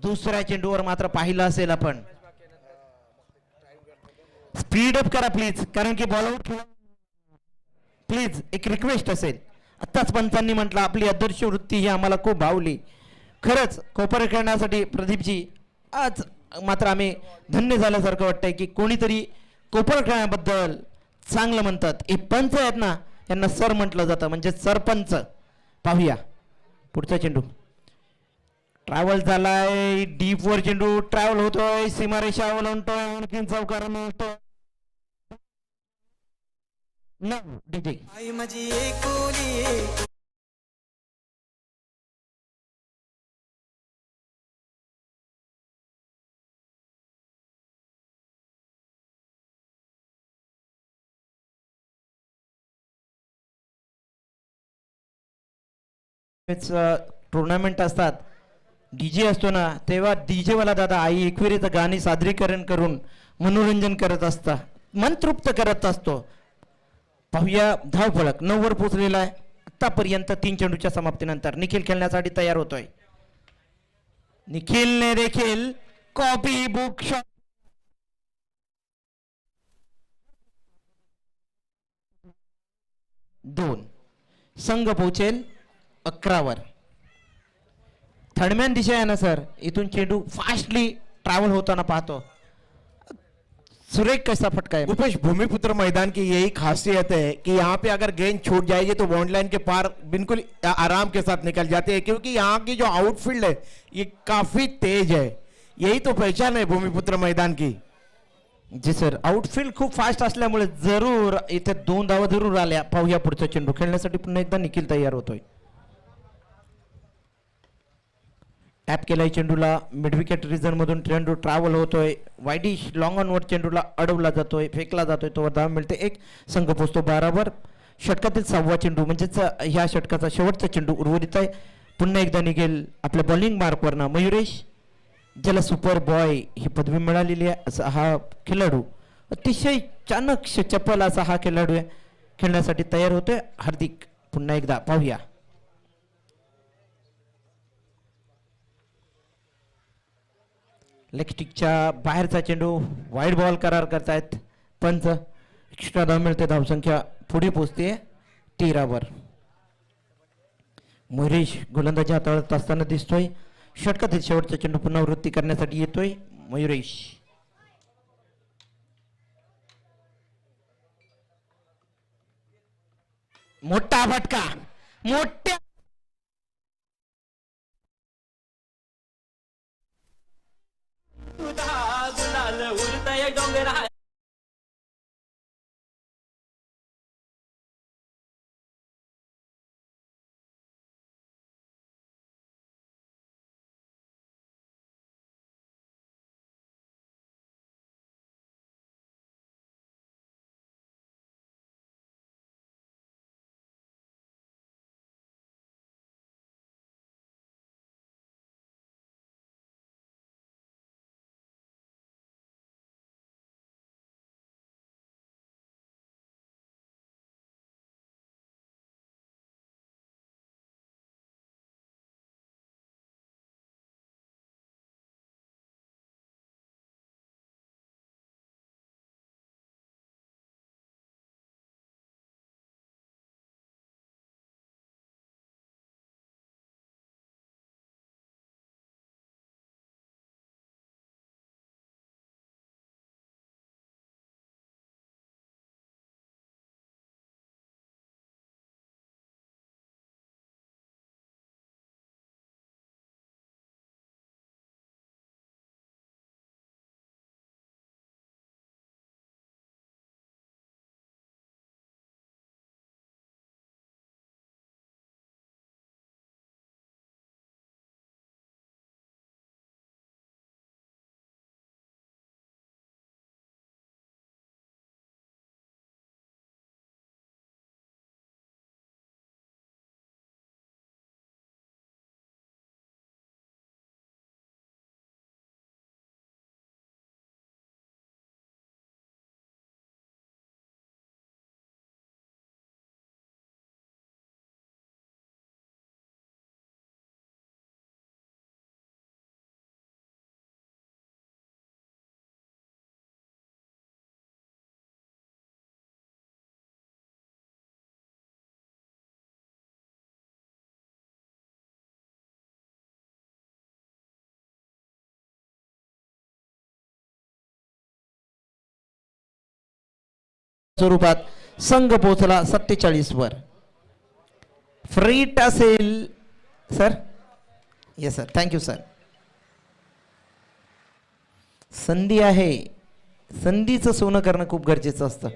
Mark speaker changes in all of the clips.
Speaker 1: दुसऱ्या चेंडूवर मात्र पाहिलं असेल आपण. स्पीड अप करा प्लीज, कारण की बॉल आउट. प्लीज एक रिक्वेस्ट असेल. आत्ताच पंचांनी म्हटलं आपली आदर्श वृत्ती ही आम्हाला खूप भावली. खरंच कोपर खेळण्यासाठी प्रदीपजी आज मात्र आम्ही धन्य झाल्यासारखं वाटतंय की कोणीतरी कोपर खेळण्याबद्दल चांगलं म्हणतात. हे पंच आहेत ना, यांना सर म्हटलं जातं, म्हणजे सरपंच. पाहूया पुढचा चेंडू. ट्रॅव्हल झालाय डीप वर, चेंडू ट्रॅव्हल होतोय, सीमारेषा ओलांडतोय, आणखीन चौकार मिळतोय. डीजे
Speaker 2: आई माझी एकुली
Speaker 1: टुर्नामेंट असतात, डीजे असतो ना, तेव्हा डीजे वाला दादा आई एकविरीचं गाणी सादरीकरण करून मनोरंजन करत असता, मन तृप्त करत असतो. पाहूया धावफलक 9 वर पोहोचलेला आहे आतापर्यंत. 3 चेंडूच्या समाप्तीनंतर निखिल खेळण्यासाठी तयार होतोय. निखिलने देखील कॉपी बुक शॉट. 2 संघ पोहोचेल 11 वर. थर्डमॅन दिशा आहे ना सर, इथून चेंडू फास्टली ट्रॅव्हल होताना पाहतो. सुरेख कैसा फटका है
Speaker 3: भूपेश, भूमिपुत्र मैदान की यही खासियत है कि यहाँ पे अगर गेंद छूट जाएगी तो बाउंड लाइन के पार बिल्कुल आराम के साथ निकल जाते हैं, क्योंकि यहाँ की जो आउटफील्ड है ये काफी तेज है. यही तो पहचान है भूमिपुत्र मैदान की.
Speaker 1: जी सर, आउटफील्ड खूप फास्ट असल्यामुळे जरूर इथे 2 धावा जरूर आल्या. पाहूया पुढचा चेंडू. खेळण्यासाठी पुन्हा एकदा निखिल तयार होतोय. टॅप केलाय चेंडूला, मिड विकेट रिझन मधून चेंडू ट्रॅव्हल होतोय, वाईडिश लॉंग ऑन वर चेंडूला अडवला जातोय, फेकला जातोय, तो धाव मिळते. एक संघ पोहोचतो 12 वर. षटकातील 6वा चेंडू म्हणजेच ह्या षटकाचा शेवटचा चेंडू उर्वरित आहे. पुन्हा एकदा निघेल आपल्या बॉलिंग मार्कवरनं मयुरेश, ज्याला सुपर बॉय ही पदवी मिळालेली आहे. असा हा खेळाडू, अतिशय चाणक्य चपल असा हा खेळाडू आहे, खेळण्यासाठी तयार होतोय. हार्दिक पुन्हा एकदा पाहूया. लेग स्टिकच्या बाहेरचा चेंडू, वाईड बॉल करार करतायत पंच. एक्स्ट्रा धाव मिळते, धावसंख्या पुढे पोहोचते 13 वर. मयुरेश गोलंदाजी हाताळत असताना दिसतोय. षटकातील शेवटचा चेंडू पुनरावृत्ती करण्यासाठी येतोय मयुरेश. मोठा फटका, मोठ्या
Speaker 2: गुलाल उडतय डोंगर
Speaker 1: स्वरूपात संघ पोहोचला 47 वर. फ्रीट असेल sir. Yes sir, thank you sir. संधी आहे, संधीचं सोनं करणं खूप गरजेचं असतं.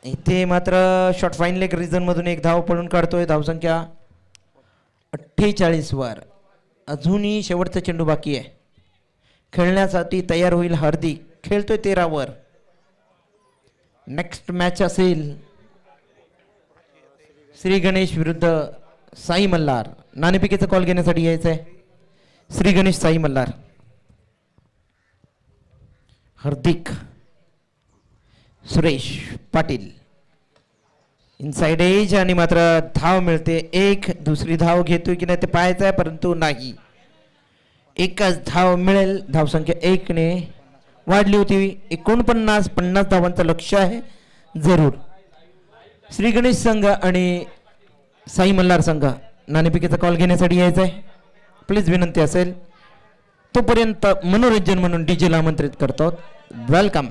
Speaker 1: इथे मात्र शॉर्ट फाईन लेग रिझन मधून एक धाव पळून काढतोय. धावसंख्या 48 वर. अजूनही शेवटचा चेंडू बाकी आहे. खेळण्यासाठी तयार होईल हार्दिक. खेळतोय 13 वर. नेक्स्ट मॅच असेल श्री गणेश विरुद्ध साई मल्हार. नाणेफेकीचा कॉल घेण्यासाठी यायचं आहे. श्री गणेश साई मल्हार. हार्दिक सुरेश पाटील इनसाइड एज आणि मात्र धाव मिळते एक. दुसरी धाव घेतोय की नाही ते पाहायचं आहे, परंतु नाही. एकच धाव मिळेल. धावसंख्या 1 ने वाढली होती. 49 धावांचं लक्ष्य आहे जरूर. श्री गणेश संघ आणि साई मल्हार संघ नाणेफेकीचा कॉल घेण्यासाठी यायचं आहे. प्लीज विनंती असेल. तोपर्यंत मनोरंजन म्हणून डीजेला आमंत्रित करतो. Welcome.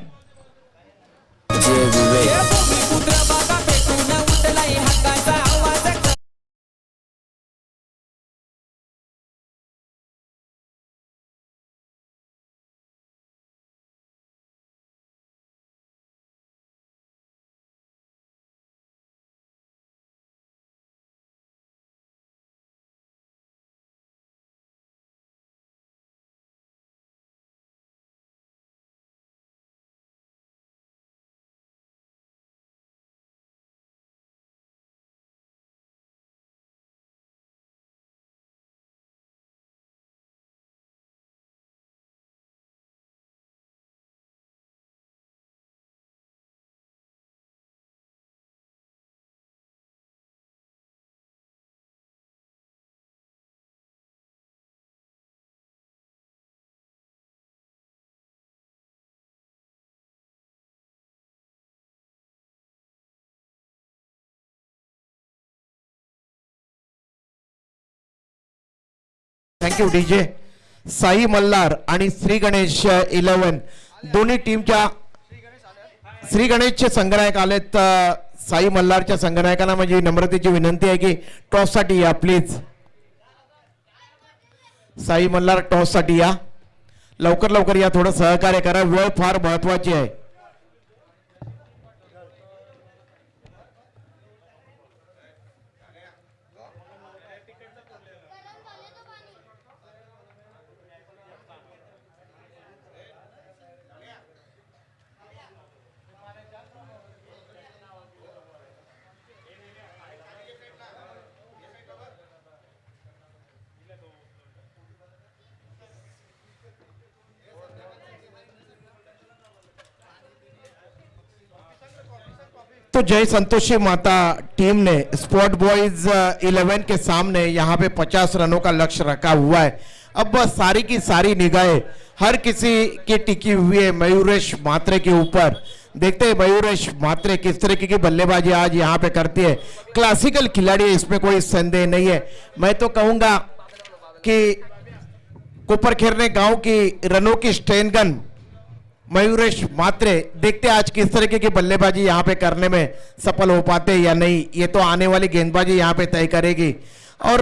Speaker 3: Thank you DJ. Sai Malhar आणि श्री गणेश 11 दोन्ही टीमच्या श्री गणेशचे संघनायक आलेत. साई मल्हारच्या संघनायकांना म्हणजे नम्रतेची विनंती आहे की टॉस साठी या प्लीज. साई मल्हार टॉस साठी या. लवकर लवकर या. थोडं सहकार्य करा. वेळ फार महत्वाची आहे. तो जय संतोषी माता टीम ने स्पोर्ट बॉयज 11 के सामने यहाँ पे 50 रनों का लक्ष्य रखा हुआ है. अब सारी की सारी निगाहें हर किसी की टिकी हुई है मयूरेश मात्रे के ऊपर. देखते हैं मयूरेश मात्रे किस तरीके की बल्लेबाजी आज यहाँ पे करती है. क्लासिकल खिलाड़ी है, इसमें कोई संदेह नहीं है. मैं तो कहूंगा कि कोपरखेरने गांव की रनों की स्टेन गन मयूरेश मात्रे. देखते आज किस तरीके की बल्लेबाजी यहाँ पे करने में सफल हो पाते या नहीं. ये तो आने वाली गेंदबाजी यहाँ पे तय करेगी. और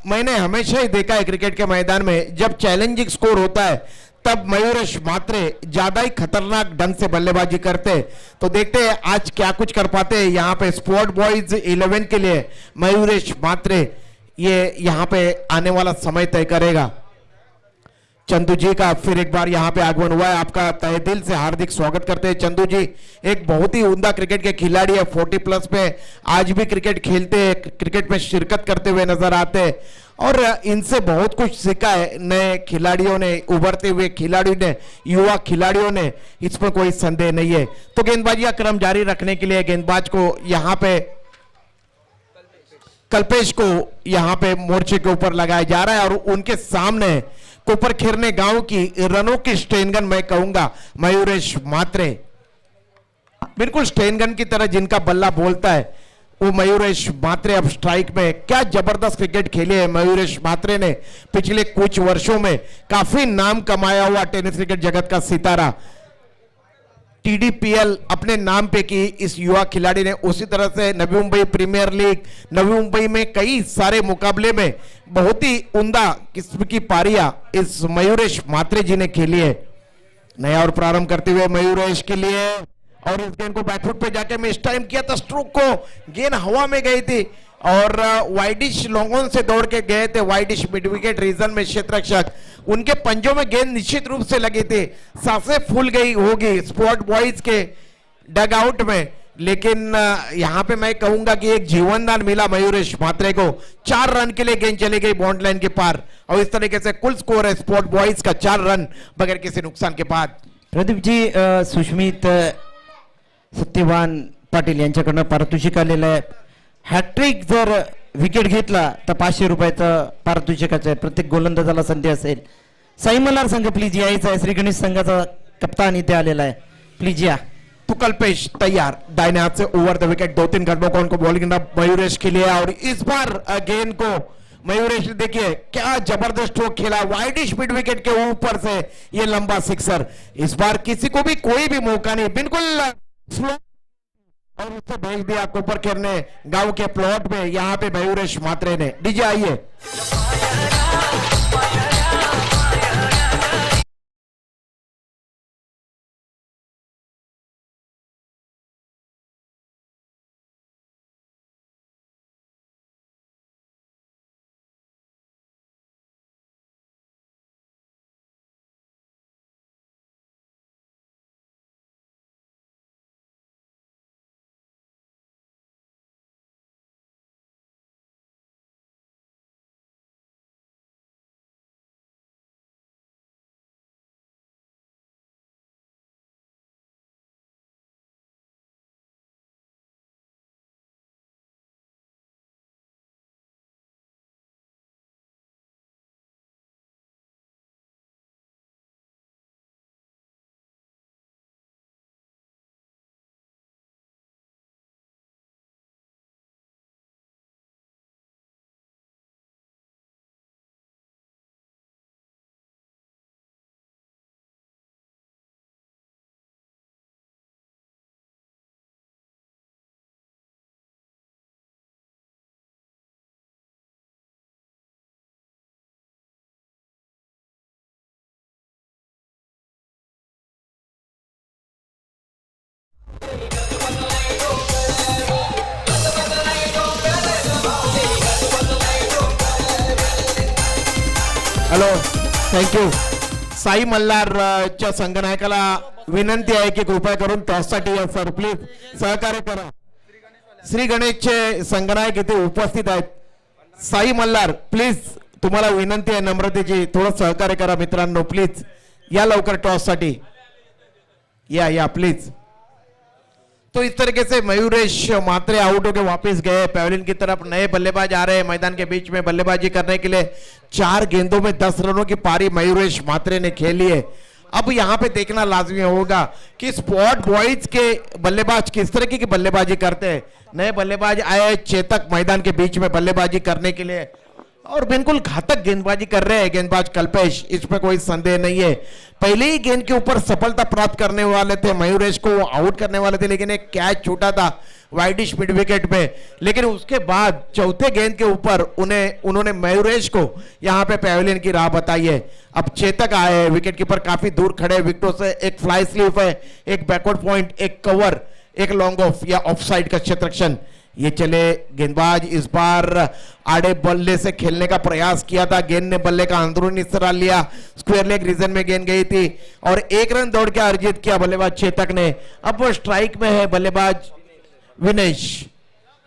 Speaker 3: मैंने हमेशा ही देखा है क्रिकेट के मैदान में जब चैलेंजिंग स्कोर होता है तब मयूरेश मात्रे ज्यादा ही खतरनाक ढंग से बल्लेबाजी करते. तो देखते हैं आज क्या कुछ कर पाते हैं यहाँ पे स्पोर्ट बॉयज 11 के लिए मयूरेश मात्रे. ये यहाँ पे आने वाला समय तय करेगा. चंदू जी का फिर एक बार यहाँ पे आगमन हुआ है. आपका तहे दिल से हार्दिक स्वागत करते हैं चंदू जी. एक बहुत ही उम्दा क्रिकेट के खिलाड़ी है. 40+ पे आज भी क्रिकेट खेलते हैं, क्रिकेट में शिरकत करते हुए नजर आते हैं और इनसे बहुत कुछ सीखा है नए खिलाड़ियों ने, उभरते हुए खिलाड़ियों ने, युवा खिलाड़ियों ने. इसमें कोई संदेह नहीं है. तो गेंदबाजी का क्रम जारी रखने के लिए गेंदबाज को यहाँ पे कल्पेश को यहाँ पे मोर्चे के ऊपर लगाया जा रहा है और उनके सामने कोपरखेरने गांव की रनों की स्टेनगन मैं कहूंगा मयूरेश मात्रे. बिल्कुल स्टेनगन की तरह जिनका बल्ला बोलता है वो मयूरेश मात्रे अब स्ट्राइक में। क्या जबरदस्त क्रिकेट खेली है मयूरेश मात्रे ने पिछले कुछ वर्षों में। काफी नाम कमाया हुआ टेनिस क्रिकेट जगत का सितारा। टीडीपीएल अपने नाम पे की इस युवा खिलाड़ी ने, उसी तरह से नवी मुंबई प्रीमियर लीग, नवी मुंबई में कई सारे मुकाबले में बहुत ही उम्दा किस्म की पारियां इस मयूरेश मात्रे जी ने खेली है। नया और प्रारंभ करते हुए मयूरेश के लिए, और इस गेंद को बैकफुट पे जाके मिस टाइम किया था स्ट्रोक को। गेंद हवा में गई थी और वाइडिश लॉन्गॉन से दौड़ के गए थे वाइडिश मिड विकेट रीजन में क्षेत्ररक्षक। उनके पंजों में गेंद निश्चित रूप से लगी थी, सांसें फूल गई होगी स्पोर्ट बॉयज के डग आउट में। लेकिन यहां पे मैं कहूंगा कि एक जीवनदान मिला मयूरेश मात्रे को। 4 रन के लिए गेंद चली गई बाउंड लाइन के पार, और इस तरीके से कुल स्कोर है स्पोर्ट बॉयज का 4 रन बगैर किसी नुकसान के बाद।
Speaker 1: प्रदीप जी, सुष्मित सत्यवान पाटील यांच्याकडनं पारितोषिक आलेलं आहे। हॅट्रिक जर विकेट घेतला तर 500 रुपयाचं पारितोषिकाचं आहे। प्रत्येक गोलंदाजाला संधी असेल। साई मल्हार संघ प्लीज यायचा आहे। श्री गणेश संघाचा कप्तान इथे आलेला आहे, प्लीज या।
Speaker 3: तो कल्पेश तैयार, दाहिने हाथ से ओवर द विकेट 2-3 कदमों को उनको बॉलिंग मयूरेश के लिए। और इस बार गेंद को मयूरेश देखिए क्या जबरदस्त स्ट्रोक खेला, वाइडिश मिड विकेट के ऊपर से ये लंबा सिक्सर। इस बार किसी को भी कोई भी मौका नहीं, बिल्कुल स्लो, और उससे भेज दिया कोपर खेलने गांव के प्लॉट में। यहां पे मयूरेश मात्रे ने। डीजे आइए। Hello, thank you. साई मल्हार च्या संघनायकाला विनंती आहे की कृपया करून टॉससाठी या सर प्लीज सहकार्य करा। श्री गणेशचे संघनायक इथे उपस्थित आहेत। साई मल्हार प्लीज, तुम्हाला विनंती आहे नम्रतेची, थोडं सहकार्य करा मित्रांनो प्लीज। या लवकर टॉससाठी या प्लीज। तो इस तरीके से मयूरेश मात्रे आउट होकर वापस गए पैवेलियन की तरफ। नए बल्लेबाज आ रहे हैं मैदान के बीच में बल्लेबाजी करने के लिए। 4 गेंदों में 10 रनों की पारी मयूरेश मात्रे ने खेली है। अब यहां पे देखना लाजमी होगा कि स्पॉट बॉयज के बल्लेबाज किस तरीके की बल्लेबाजी करते हैं। नए बल्लेबाज आए चेतक मैदान के बीच में बल्लेबाजी करने के लिए, और बिल्कुल घातक गेंदबाजी कर रहे हैं गेंदबाज कल्पेश, इसमें कोई संदेह नहीं है। पहले ही गेंद के ऊपर सफलता प्राप्त करने वाले थे, मयूरेश को आउट करने वाले थे, लेकिन एक कैच छूटा था वाइडिश मिड विकेट पे। लेकिन उसके बाद चौथे गेंद के ऊपर उन्होंने मयूरेश को यहां पे पैवेलियन की राह बताई है। अब चेतक आए, विकेट कीपर काफी दूर खड़े विकेटों से, एक फ्लाई स्लीप है, एक बैकवर्ड पॉइंट, एक कवर, एक लॉन्ग ऑफ या ऑफ साइड का क्षेत्ररक्षण। ये चले गेंदबाज इस बार आड़े बल्ले से खेलने का प्रयास किया था। गेंद ने बल्ले का अंदरूनी हिस्सा लिया, स्क्वायर लेग रीजन में गेंद गई थी और 1 रन दौड़ के अर्जित किया बल्लेबाज चेतक ने। अब वो स्ट्राइक में है बल्लेबाज विनेश।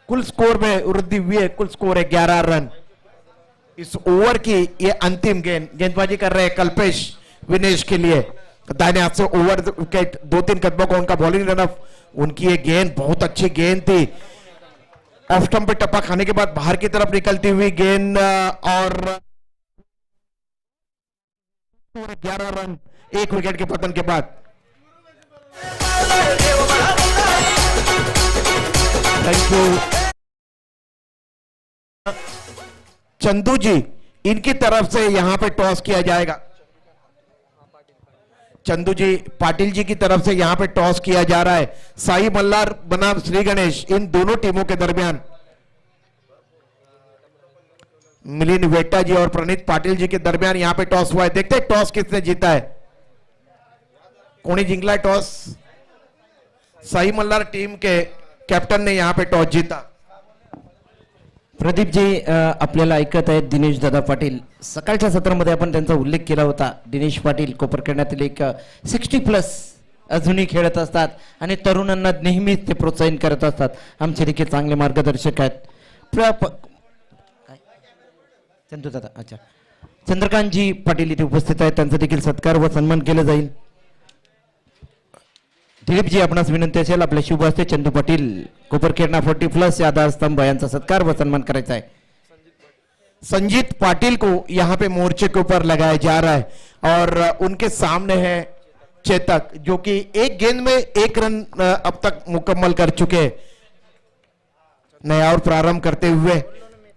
Speaker 3: कुल स्कोर में वृद्धि हुई है, कुल स्कोर है 11 रन। इस ओवर की ये अंतिम गेंदबाजी कर रहे हैं कल्पेश विनेश के लिए। दाहिने हाथ से ओवर विकेट 2-3 कदमों का उनका बॉलिंग रनअप। उनकी ये गेंद बहुत अच्छी गेंद थी, ऑफ स्टंप पे टप्पा खाने के बाद बाहर की तरफ निकलती हुई गेंद, और 11 रन 1 विकेट के पतन के बाद। Thank you. चंदू जी, इनकी तरफ से यहां पे टॉस किया जाएगा। चंदू जी, पाटिल जी की तरफ से यहां पे टॉस किया जा रहा है। साई मल्हार बनाम श्री गणेश, इन दोनों टीमों के दरमियान मिलिंद वेट्टा जी और प्रणीत पाटिल जी के दरमियान यहां पे टॉस हुआ है। देखते हैं टॉस किसने जीता है, कोणी जिंकला टॉस। साई मल्हार टीम के कॅप्टन ने यहां पे टॉस जीता।
Speaker 1: प्रदीपजी आपल्याला ऐकत आहेत दिनेश दादा पाटील. सकाळच्या सत्रामध्ये आपण त्यांचा उल्लेख केला होता. दिनेश पाटील कोपरखेड्यातील एक 60+ अजूनही खेळत असतात आणि तरुणांना नेहमीच ते प्रोत्साहन करत असतात. आमचे देखील चांगले मार्गदर्शक आहेत. चंदू दादा, अच्छा, चंद्रकांतजी पाटील इथे उपस्थित आहेत. त्यांचा देखील सत्कार व सन्मान केला जाईल. दिलीपजी, आपणास विनंती असेल आपल्या शुभ हस्ते चंदू पाटील कोपरखेडना 40+ या आधारस्तंभ यांचा सत्कार व सन्मान करायचा है.
Speaker 3: संजीत पाटिल को यहाँ पे मोर्चे के ऊपर लगाया जा रहा है और उनके सामने है चेतक, जो कि एक गेंद में 1 रन अब तक मुकम्मल कर चुके हैं. नया और प्रारंभ करते हुए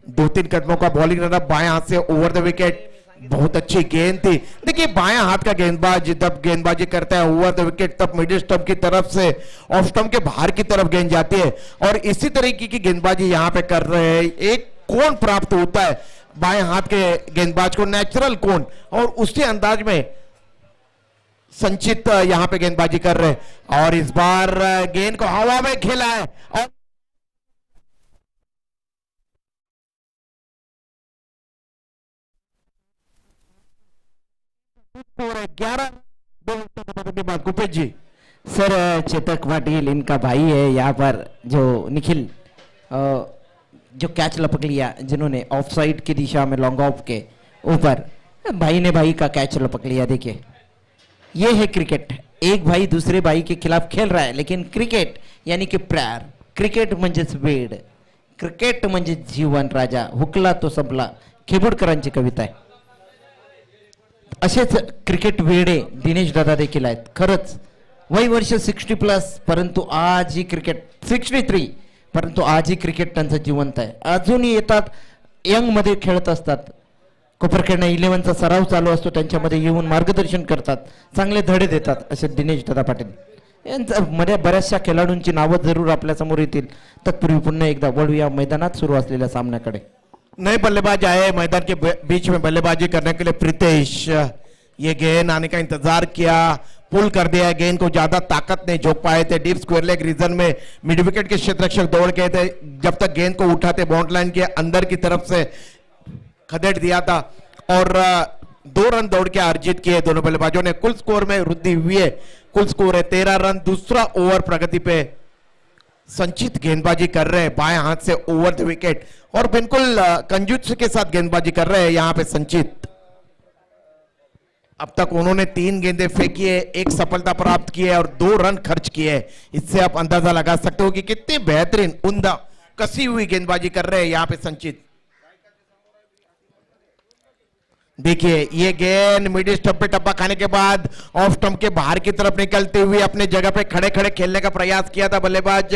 Speaker 3: 2-3 कदमों का बॉलिंग रनअप बाएं हाथ से ओवर द विकेट. बहुत अच्छी गेंद थी. देखिए, बाएं हाथ का गेंदबाज जब गेंदबाजी करता है ओवर द विकेट, तब मिडिल स्टंप की तरफ से ऑफ स्टंप के बाहर की तरफ गेंद जाती है और इसी तरीके की गेंदबाजी यहां पे कर रहे हैं. एक कोण प्राप्त होता है बाएं हाथ के गेंदबाज को, नेचुरल कोण, और उसी अंदाज में संचित यहां पे गेंदबाजी कर रहे हैं और इस बार गेंद को हवा में खेला है और और 11 के बाद कुपेश जी.
Speaker 1: सर, चेतक पाटिल इनका भाई है यहाँ पर, जो निखिल, जो कैच लपक लिया जिन्होंने ऑफ साइड की दिशा में लॉन्ग ऑफ के ऊपर, भाई ने भाई का कैच लपक लिया. देखिए, ये है क्रिकेट. एक भाई दूसरे भाई के खिलाफ खेल रहा है, लेकिन क्रिकेट यानी कि प्यार, क्रिकेट म्हणजेच वेड, क्रिकेट म्हणजे जीवन राजा, हुकला तो सबला, खेबुडकरांची कविता आहे. असेच क्रिकेट वेडे दिनेश दादा देखील आहेत. खरंच वय वर्ष 60+, परंतु आज ही क्रिकेट 63, परंतु आज ही क्रिकेट त्यांचं जिवंत आहे. अजूनही येतात, यंग मध्ये खेळत असतात. कोपरखेडना 11चा सराव चालू असतो, त्यांच्यामध्ये येऊन मार्गदर्शन करतात, चांगले धडे देतात. असे दिनेश दादा पाटील यांच्या बऱ्याचशा खेळाडूंची नावं जरूर आपल्या समोर येतील. तत्पूर्वी पुन्हा एकदा वळूया मैदानात सुरू असलेल्या सामन्याकडे.
Speaker 3: नए बल्लेबाज आए मैदान के बीच में बल्लेबाजी करने के लिए. प्रीतेश, ये गेंद आने का इंतजार किया, पुल कर दिया. गेंद को ज्यादा ताकत नहीं झोंक पाए थे. डीप स्क्वायर लेग रीजन में मिड विकेट के क्षेत्ररक्षक दौड़ गए थे. जब तक गेंद को उठाते बाउंड्री लाइन के अंदर की तरफ से खदेड़ दिया था और 2 रन दौड़ के अर्जित किए दोनों बल्लेबाजों ने. कुल स्कोर में वृद्धि हुई है. कुल स्कोर है 13 रन. दूसरा ओवर प्रगति पे संचित गेंदबाजी कर रहे हैं बाएं हाथ से ओवर द विकेट और बिल्कुल कंजूस के साथ गेंदबाजी कर रहे हैं यहां पे संचित. अब तक उन्होंने 3 गेंदें फेंकी है, 1 सफलता प्राप्त की है और 2 रन खर्च किए हैं. इससे आप अंदाजा लगा सकते हो कि कितनी बेहतरीन उम्दा कसी हुई गेंदबाजी कर रहे हैं यहां पे संचित. देखिए, ये गेंद मिडिल स्टंप पे टप्पा खाने के बाद ऑफ स्टंप के बाहर की तरफ निकलते हुए अपने जगह पे खड़े खड़े खेलने का प्रयास किया था बल्लेबाज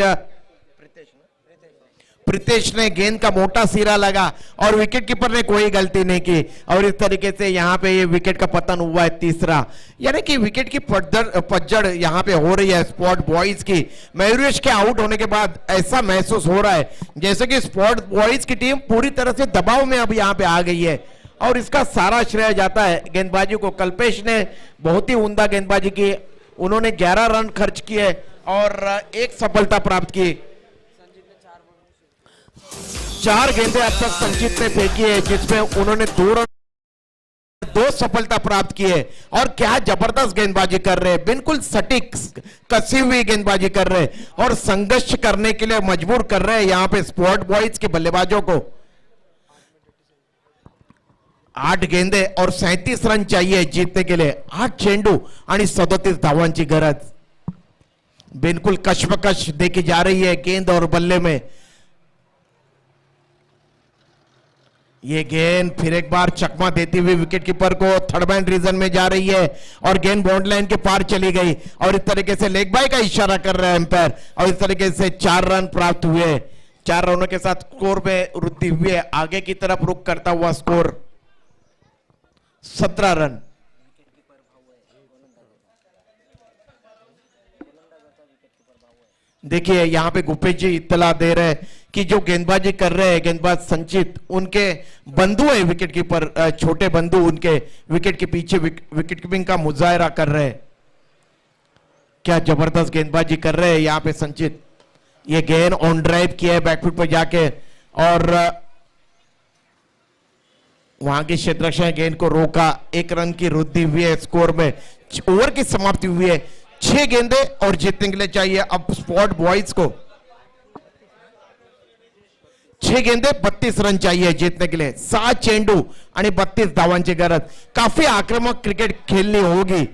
Speaker 3: प्रीतेश ने. गेंद का मोटा सिरा लगा और विकेट कीपर ने कोई गलती नहीं की और इस तरीके से यहां पे ये विकेट का पतन हुआ है. तीसरा, यानी कि विकेट की पतझड़ यहां पे हो रही है स्पॉट बॉयज की. मयूरेश के आउट होने के बाद ऐसा महसूस हो रहा है जैसे कि स्पॉट बॉयज की टीम पूरी तरह से दबाव में अब यहां पे आ गई है और इसका सारा श्रेय जाता है गेंदबाजी को. कल्पेश ने बहुत ही उम्दा गेंदबाजी की. उन्होंने 11 रन खर्च किए और 1 सफलता प्राप्त की. 4 गेंदें अब तक संचित ने फेंकी है जिसमें उन्होंने 2 सफलता प्राप्त की है और क्या जबरदस्त गेंदबाजी कर रहे हैं. बिल्कुल सटीक कसी हुई गेंदबाजी कर रहे हैं और संघर्ष करने के लिए मजबूर कर रहे हैं यहां पे स्पॉट बॉयज के बल्लेबाजों को. 8 गेंदे और 37 रन चाहिए जीतने के लिए. 8 चेंडू आणि 37 धावांची गरज. बिल्कुल कशमकश देखी जा रही है गेंद और बल्ले में. ये गेंद फिर एक बार चकमा देती हुई विकेट कीपर को थर्ड मैन रीजन में जा रही है और गेंद बाउंड्री लाइन के पार चली गई और इस तरीके से लेग बाय का इशारा कर रहा है एम्पायर और इस तरीके से 4 रन प्राप्त हुए. 4 रनों के साथ स्कोर में वृद्धि हुई है, आगे की तरफ रुख करता हुआ स्कोर 17 रन। देखिए यहां पे गुप्पेश जी इत्तला दे रहे हैं कि जो गेंदबाजी कर रहे हैं गेंदबाज संचित, उनके बंधु है विकेट कीपर, छोटे बंधु उनके विकेट के पीछे विकेट कीपिंग का मुजाहरा कर रहे हैं। क्या जबरदस्त गेंदबाजी कर रहे हैं यहाँ पे संचित। ये गेंद ऑन ड्राइव किया है बैकफुट पर जाके और वहां के क्षेत्ररक्षक ने गेंद को रोका। 1 रन की वृद्धि हुई है स्कोर में। ओवर की समाप्ति हुई है। 6 गेंदे और जीतने के लिए चाहिए अब स्पॉट बॉयज को 6 गेंदे 32 रन चाहिए जीतने के लिए। 7 चेंडू आणि 32 धावांची गरज। काफी आक्रमक क्रिकेट खेलनी होगी।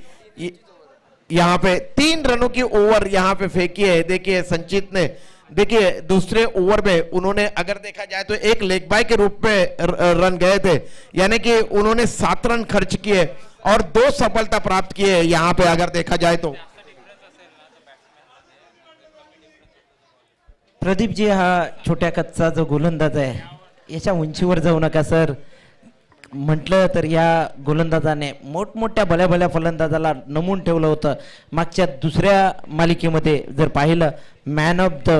Speaker 3: यहां पे 3 रनों की ओवर यहां पे फेंकी है। देखिए संचित ने, देखिए दूसरे ओवर में उन्होंने अगर देखा जाए तो एक लेग बाय के रूप में रन गए थे, यानी कि उन्होंने 7 रन खर्च किए और 2 सफलता प्राप्त किए यहां पे अगर देखा जाए तो।
Speaker 1: प्रदीप जी हा छोट्या कच्चा जो गोलंदाज आहे याच्या उंचीवर जाऊ नका सर. म्हटलं तर या गोलंदाजाने मोठमोठ्या भल्या भल्या फलंदाजाला नमून ठेवलं होतं. मागच्या दुसऱ्या मालिकेमध्ये जर पाहिलं man of the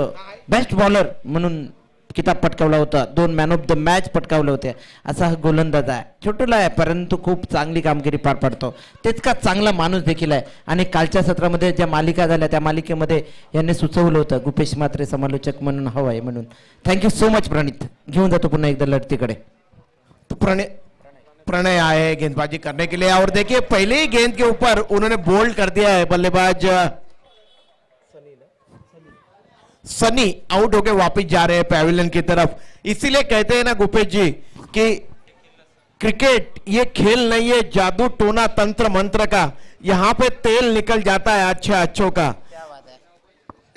Speaker 1: best bowler म्हणून किताब पटकावला होता. 2 मॅन ऑफ द मॅच पटकावले होते. असा हा गोलंदाज आहे. छोटूला आहे परंतु खूप चांगली कामगिरी पार पाडतो. तितका चांगला माणूस देखील आहे. आणि कालच्या सत्रामध्ये ज्या मालिका झाल्या त्या मालिकेमध्ये यांनी सुचवलं होतं गुपेश म्हात्रे समालोचक म्हणून हवं आहे म्हणून. Thank you so much Pranit. घेऊन जातो पुन्हा एकदा लढतीकडे.
Speaker 3: तो प्रणय आए गेंदबाजी करने के लिए और देखिए पहले ही गेंद के ऊपर उन्होंने बोल्ड कर दिया है बल्लेबाज सनी. आउट होके वापस जा रहे हैं पैविलियन की तरफ. इसीलिए कहते हैं ना गुपेश जी कि क्रिकेट ये खेल नहीं है जादू टोना तंत्र मंत्र का. यहां पे तेल निकल जाता है अच्छों का.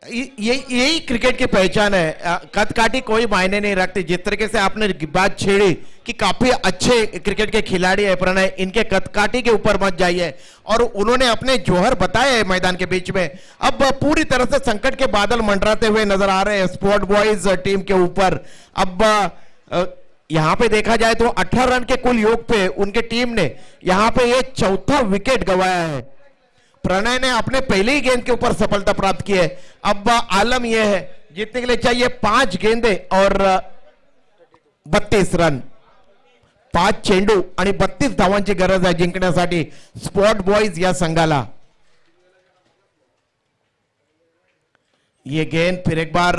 Speaker 3: यही क्रिकेट की पहचान है. कदकाठी कोई मायने नहीं रखती. जिस तरीके से आपने बात छेड़ी कि काफी अच्छे क्रिकेट के खिलाड़ी है प्रणय, इनके कदकाठी के ऊपर मत जाइए. और उन्होंने अपने जौहर बताए हैं मैदान के बीच में. अब पूरी तरह से संकट के बादल मंडराते हुए नजर आ रहे हैं स्पोर्ट बॉयज टीम के ऊपर. अब यहां पे देखा जाए तो 18 रन के कुल योग पे उनके टीम ने यहां पे ये 4था विकेट गंवाया है. प्रणय ने अपने पहले ही गेंद के ऊपर सफलता प्राप्त की है. अब आलम यह है जीतने के लिए चाहिए 5 गेंदे और 32 रन. 5 चेंडू आणि 32 धावांची गरज आहे जिंकण्यासाठी स्पॉट बॉयज या संघाला. ये गेंद फिर एक बार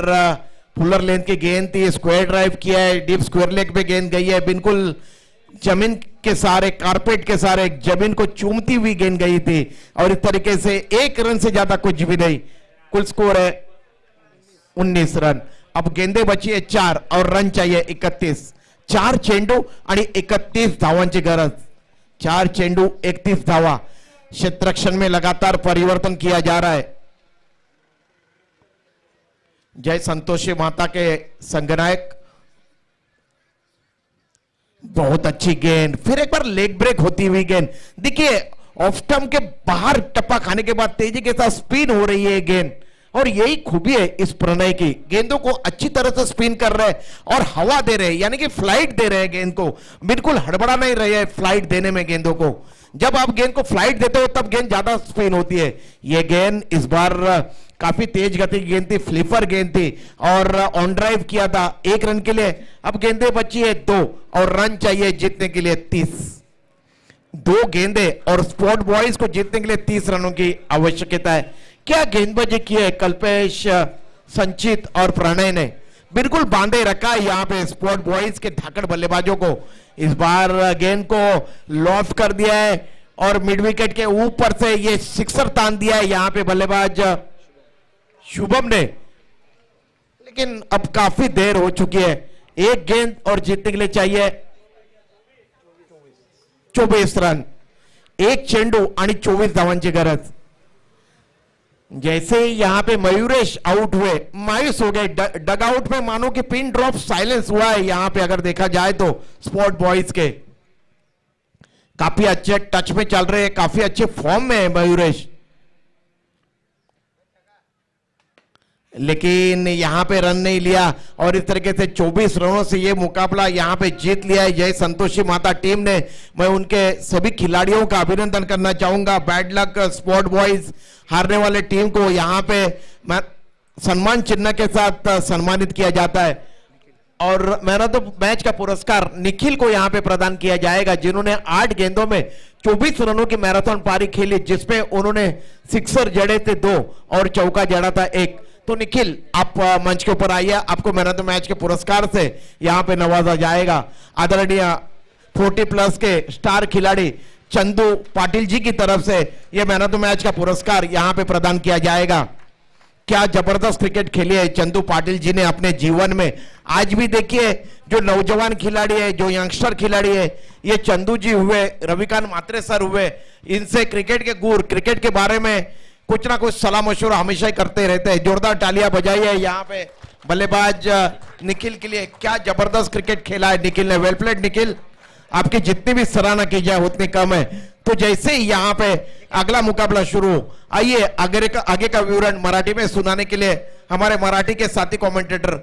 Speaker 3: फुलर लेंथ की गेंद थी. स्क्वायर ड्राइव किया है. डीप स्क्वायर लेग पे गेंद गई है. बिल्कुल जमीन के सारे कारपेट के सारे जमीन को चूमती हुई गेंद गई थी. और इस तरीके से 1 रन से ज्यादा कुछ भी नहीं. कुल स्कोर है 19 रन. अब गेंदे बची है 4 और रन चाहिए 31. 4 चेंडू आणि 31 धावांची गरज. 4 चेंडू 31 धावा. क्षेत्ररक्षण में लगातार परिवर्तन किया जा रहा है. जय संतोषी माता के संगनायक. बहुत अच्छी गेंद. फिर एक बार लेग ब्रेक होती हुई गेंद. देखिए ऑफ स्टंप के बाहर टप्पा खाने के बाद तेजी के साथ स्पिन हो रही है गेंद. और यही खूबी है इस प्रणय की. गेंदों को अच्छी तरह से स्पिन कर रहे हैं और हवा दे रहे हैं, यानी कि फ्लाइट दे रहे हैं गेंद को. बिल्कुल हड़बड़ा नहीं रहे हैं फ्लाइट देने में गेंदों को. जब आप गेंद को फ्लाइट देते हो तब गेंद ज्यादा स्पिन होती है. यह गेंद इस बार काफी तेज गति की गेंद थी. फ्लिपर गेंद थी और ऑन ड्राइव किया था 1 रन के लिए. अब गेंदे बची है 2 और रन चाहिए जीतने के लिए 30. 2 गेंदे और स्पोर्ट बॉयज को जीतने के लिए 30 रनों की आवश्यकता है. क्या गेंदबाजी की है कल्पेश, संचित और प्रणय ने. बिल्कुल बांधे रखा है यहां पे स्पोर्ट बॉयज के धाकड़ बल्लेबाजों को. इस बार गेंद को लॉफ्ट कर दिया है और मिड विकेट के ऊपर से ये सिक्सर तान दिया है यहां पे बल्लेबाज शुभम ने. लेकिन अब काफी देर हो चुकी है. 1 गेंद और जीतने के लिए चाहिए 24 रन. 1 चेंडू आणि 24 धावांची गरज. जैसे ही यहां पे मयूरेश आउट हुए मायूस हो गए. डग आउट में मानो कि पिन ड्रॉप साइलेंस हुआ है यहां पे अगर देखा जाए तो स्पोर्ट बॉयज के. काफी अच्छे टच में चल रहे हैं, काफी अच्छे फॉर्म में है मयूरेश. लेकिन यहाँ पे रन नहीं लिया और इस तरीके से 24 रनों से ये मुकाबला यहाँ पे जीत लिया है जय संतोषी माता टीम ने। मैं उनके सभी खिलाड़ियों का अभिनंदन करना चाहूंगा। बैड लक स्पोर्ट बॉयज हारने वाले टीम को यहाँ पे सम्मान चिन्ह के साथ सम्मानित किया जाता है और मैन ऑफ द मैच का पुरस्कार निखिल को यहाँ पे प्रदान किया जाएगा, जिन्होंने 8 गेंदों में 24 रनों की मैराथन पारी खेली, जिसमें उन्होंने सिक्सर जड़े थे 2 और चौका जड़ा था 1। तो निखिल आप मंच के ऊपर आइए, आपको मैन ऑफ द मैच के पुरस्कार से यहाँ पे नवाजा जाएगा। आदरणीय 40 प्लस के स्टार खिलाड़ी चंदू पाटिल जी की तरफ से यह मैन ऑफ द मैच का पुरस्कार यहाँ पे प्रदान किया जाएगा। क्या जबरदस्त क्रिकेट खेली है चंदू पाटिल जी ने अपने जीवन में। आज भी देखिए जो नौजवान खिलाड़ी है, जो यंगस्टर खिलाड़ी है, ये चंदू जी हुए, रविकांत मात्रे सर हुए, इनसे क्रिकेट के गुर, क्रिकेट के बारे में कुछ ना कुछ सलाह मशवरा हमेशा ही करते रहते हैं। जोरदार तालियां बजाइए यहाँ पे बल्लेबाज निखिल के लिए। क्या जबरदस्त क्रिकेट खेला है निखिल ने। वेल प्लेड निखिल, आपकी जितनी भी सराहना की जाए उतनी कम है। तो जैसे ही यहाँ पे अगला मुकाबला शुरू, आइए आगे का विवरण मराठी में सुनाने के लिए हमारे मराठी के साथी कमेंटेटर